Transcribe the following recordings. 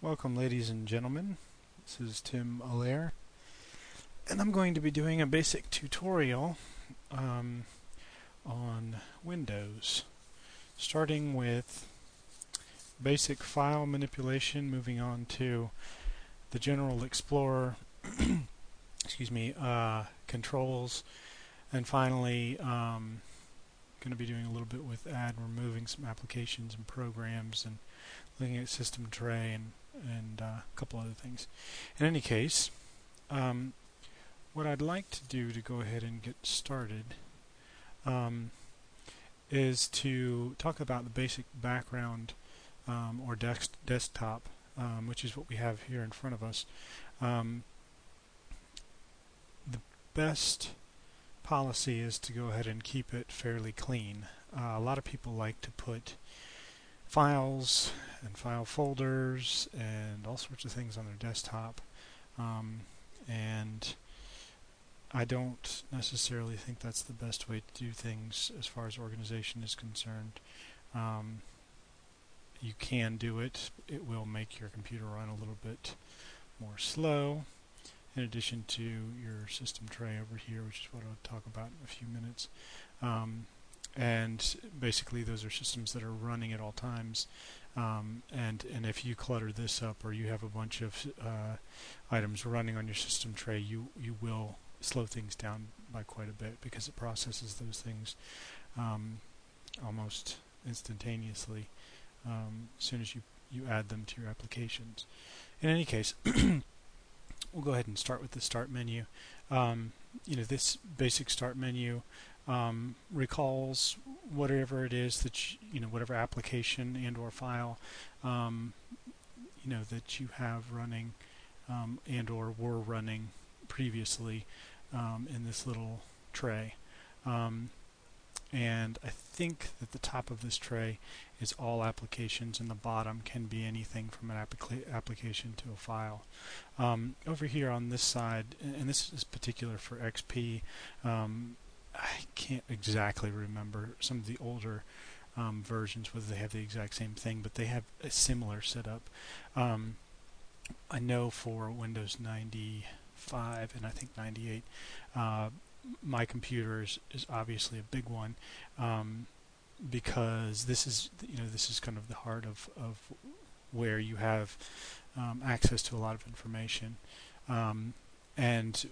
Welcome, ladies and gentlemen. This is Tim Allaire, and I'm going to be doing a basic tutorial on Windows, starting with basic file manipulation, moving on to the General Explorer, controls, and finally going to be doing a little bit with removing some applications and programs, and looking at system tray and a couple other things. In any case, what I'd like to do to go ahead and get started is to talk about the basic background or desktop, which is what we have here in front of us. The best policy is to go ahead and keep it fairly clean. A lot of people like to put files and file folders and all sorts of things on their desktop, and I don't necessarily think that's the best way to do things as far as organization is concerned. You can do it. It will make your computer run a little bit more slow, in addition to your system tray over here, which is what I'll talk about in a few minutes. And basically those are systems that are running at all times, and if you clutter this up, or you have a bunch of items running on your system tray, you will slow things down by quite a bit, because it processes those things almost instantaneously as soon as you add them to your applications. In any case, we'll go ahead and start with the start menu. This basic start menu recalls whatever it is that whatever application and or file that you have running and or were running previously in this little tray. And I think that the top of this tray is all applications, and the bottom can be anything from an application to a file. Over here on this side, and this is particular for XP, I can't exactly remember some of the older versions whether they have the exact same thing, but they have a similar setup. I know for Windows 95 and I think 98, my computer is obviously a big one, because this is kind of the heart of where you have access to a lot of information, and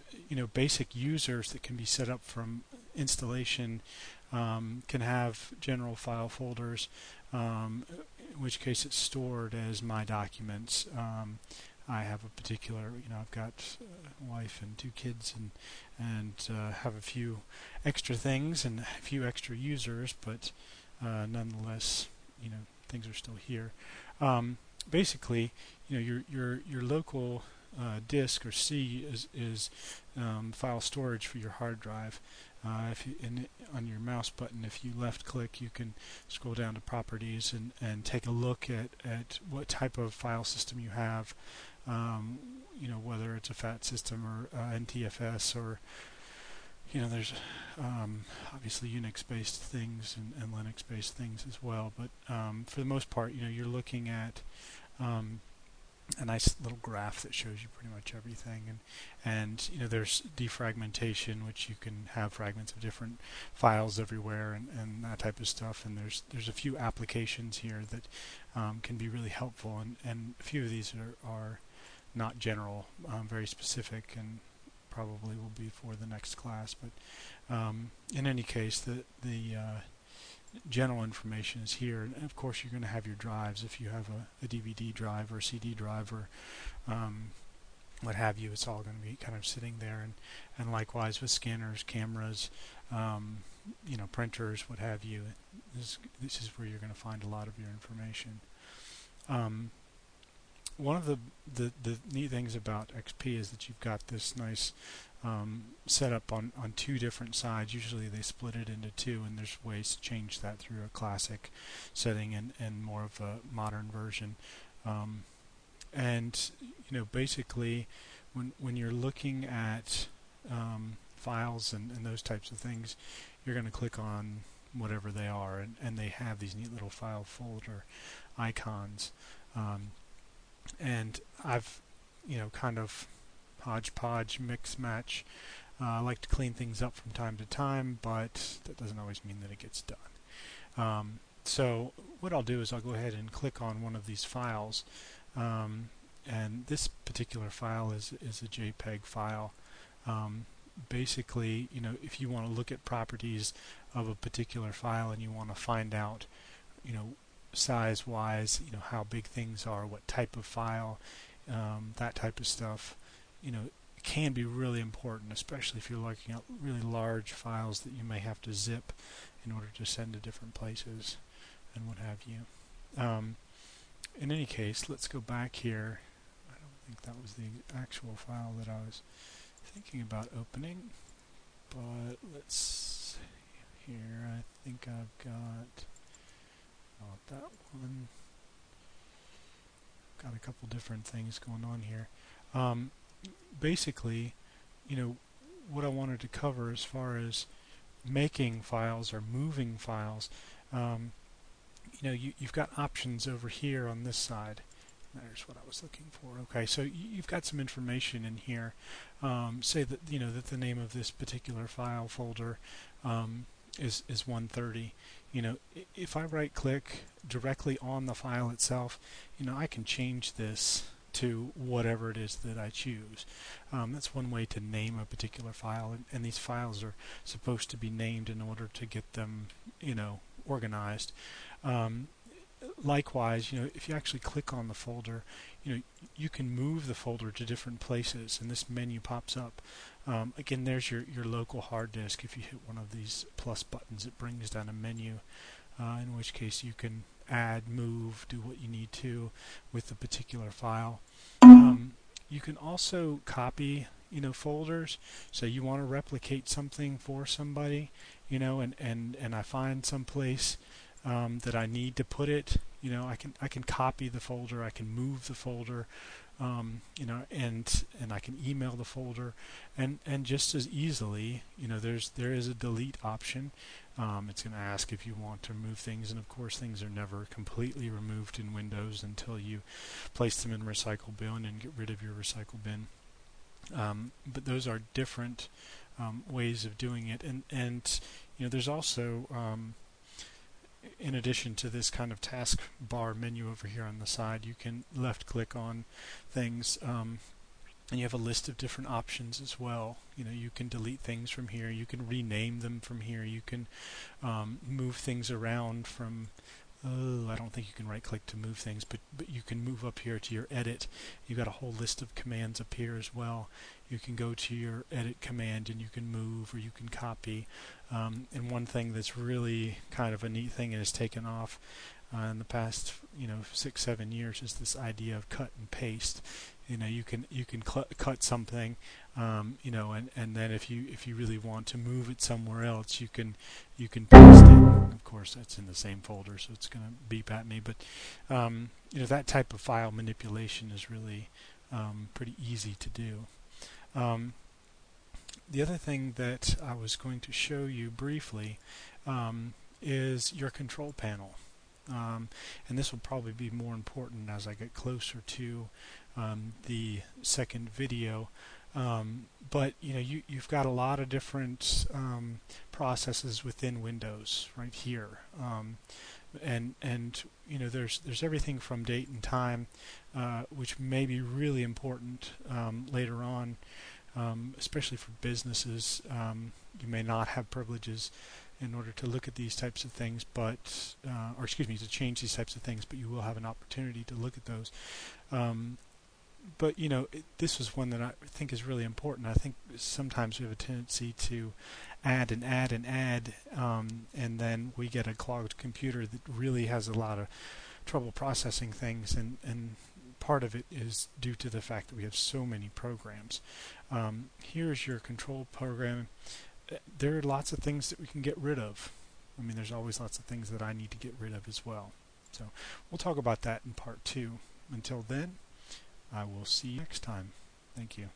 basic users that can be set up from installation can have general file folders, in which case it's stored as my documents. I have a particular, I've got a wife and 2 kids, and have a few extra things and a few extra users, but nonetheless, things are still here. Basically, your local disk or C is file storage for your hard drive. If you, on your mouse button, if you left click, you can scroll down to properties and take a look at what type of file system you have, whether it's a FAT system or NTFS, or there's obviously Unix-based things and Linux-based things as well, but for the most part, you're looking at a nice little graph that shows you pretty much everything, and there's defragmentation, which you can have fragments of different files everywhere, and that type of stuff, and there's a few applications here that can be really helpful, and a few of these are not general, very specific, and probably will be for the next class, but in any case, the general information is here, and of course you're going to have your drives. If you have a DVD drive or a CD drive or what have you, it's all going to be kind of sitting there, and likewise with scanners, cameras, printers, what have you. This is where you're going to find a lot of your information. One of the neat things about XP is that you've got this nice setup on 2 different sides. Usually they split it into 2, and there's ways to change that through a classic setting and more of a modern version. And basically, when you're looking at files and those types of things, you're going to click on whatever they are, and they have these neat little file folder icons. and I've kind of hodgepodge, mix match. I like to clean things up from time to time, but that doesn't always mean that it gets done. So what I'll do is I'll go ahead and click on one of these files, and this particular file is a JPEG file. Basically, if you want to look at properties of a particular file and you want to find out, size-wise, how big things are, what type of file, that type of stuff, it can be really important, especially if you're looking at really large files that you may have to zip in order to send to different places and what have you. In any case, let's go back here. I don't think that was the actual file that I was thinking about opening, but let's see here. I think I've got not that one. Got a couple different things going on here. Basically, what I wanted to cover as far as making files or moving files, you've got options over here on this side. There's what I was looking for. Okay, so you've got some information in here. Say that that the name of this particular file folder is 130. If I right-click directly on the file itself, I can change this to whatever it is that I choose. That's one way to name a particular file, and these files are supposed to be named in order to get them, organized. Likewise, if you actually click on the folder, you can move the folder to different places, and this menu pops up. Again, there's your local hard disk. If you hit one of these plus buttons, it brings down a menu, in which case you can add, move, do what you need to with the particular file. You can also copy, folders. So you want to replicate something for somebody, and I find some place that I need to put it. I can copy the folder, I can move the folder, and I can email the folder, and just as easily, there is a delete option. It's going to ask if you want to remove things, and of course things are never completely removed in Windows until you place them in recycle bin and get rid of your recycle bin. But those are different ways of doing it, and there's also in addition to this kind of taskbar menu over here on the side, you can left click on things, and you have a list of different options as well. You can delete things from here, you can rename them from here, you can move things around from I don't think you can right click to move things, but you can move up here to your edit. You've got a whole list of commands up here as well. You can go to your edit command and you can move or you can copy. And one thing that's really kind of a neat thing and has taken off in the past 6-7 years is this idea of cut and paste. You can cut something, and then if you really want to move it somewhere else, you can paste it. Of course, that's in the same folder, so it's going to beep at me. But that type of file manipulation is really pretty easy to do. The other thing that I was going to show you briefly is your control panel. And this will probably be more important as I get closer to the second video. But you've got a lot of different processes within Windows right here, and there's everything from date and time, which may be really important later on, especially for businesses. You may not have privileges in order to look at these types of things, but or excuse me, to change these types of things, but you will have an opportunity to look at those. But this was one that I think is really important. I think sometimes we have a tendency to add and add and add, and then we get a clogged computer that really has a lot of trouble processing things, and part of it is due to the fact that we have so many programs. Here's your control program. There are lots of things that we can get rid of. I mean, there's always lots of things that I need to get rid of as well. So we'll talk about that in part 2. Until then, I will see you next time. Thank you.